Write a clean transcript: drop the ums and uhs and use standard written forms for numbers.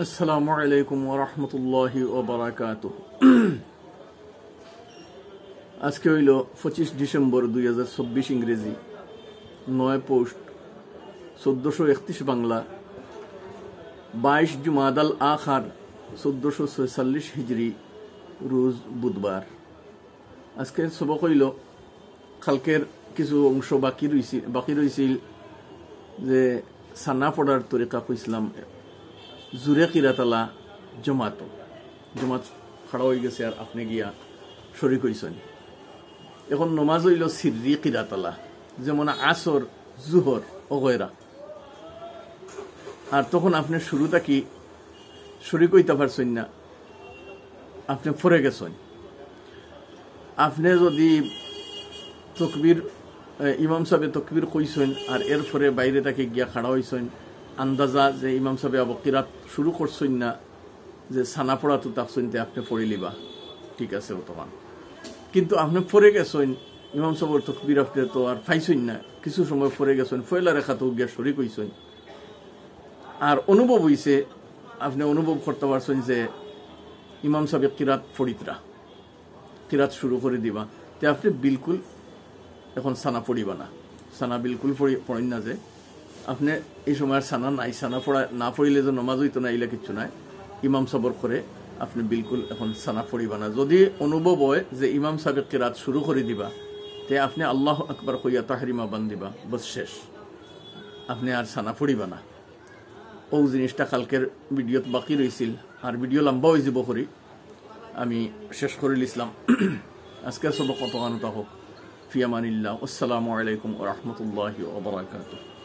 আসসালামু আলাইকুম ওয়া রাহমাতুল্লাহি ওয়া বারাকাতুহু। আজকে হইল 25 ডিসেম্বর 2024 ইংরেজি, 9 পৌষ 1431 বাংলা, 22 জুমাদাল আখার 1446 হিজরি, রোজ বুধবার। আজকে সবক হইল কালকের কিছু অংশ বাকি রয়েছিল যে সানা পড়ার তরিকা কইছিলাম। জুরে কিরাতালা জমাত খাড়া হয়ে গেছে আর আপনি গিয়া শরিক হইছেন। এখন নমাজ হইল সিররি কিরাতালা, যেমন আসর, জুহর ওগেরা। আর তখন আপনি শুরুটা কি শরিক হইতে পারছেন না, আপনি ফরে গেছেন। আপনি যদি তকবির ইমাম সাহেব তকবির কইছেন আর এরপরে বাইরে তাকে গিয়া খাড়া হইছেন, আন্দাজা যে ইমাম সাহেব কিরাত শুরু করছেন না, যে সানা পড়া তো তাকছেন, আপনি পড়ে লিবা, ঠিক আছে বর্তমান। কিন্তু আপনি পড়ে গেছেন, ইমাম সাহেবের তকবির আপনি তো আর পাইছেন না, কিছু সময় পড়ে গেছেন, ফয়লা রেখা তো গিয়া শরিক হইছেন। আর অনুভব হইছে, আপনি অনুভব করতে পারছেন যে ইমাম সাহেব কিরাত পড়িতরা, কিরাত শুরু করে দিবা, তে আপনি বিলকুল এখন সানা পড়িবা না, সানা বিলকুল পড়েন না। যে আপনি এই সময় সানা নাই, সানা পড়া না পড়িলে যে নমাজ হইতো না, এগুলা কিচ্ছু নাই। ইমাম সাবর করে আপনি বিলকুল এখন সানা পড়িবা না। যদি অনুভব হয় যে ইমাম সাহেব কিরাত শুরু করে দিবা, তে আপনি আল্লাহু আকবার কইয়া তাহরিমা বান্দিবা, বস শেষ, আপনি আর সানা পড়িবা না। ও জিনিসটা কালকের ভিডিওত বাকি রয়েছিল, আর ভিডিও লম্বা হয়ে যাব করি আমি শেষ করে লিসলাম। আজকে সব কত আনুতা হোক। ফি আমানিল্লাহ। আসসালামু আলাইকুম ওয়া রাহমাতুল্লাহি ওয়া বারাকাতুহু।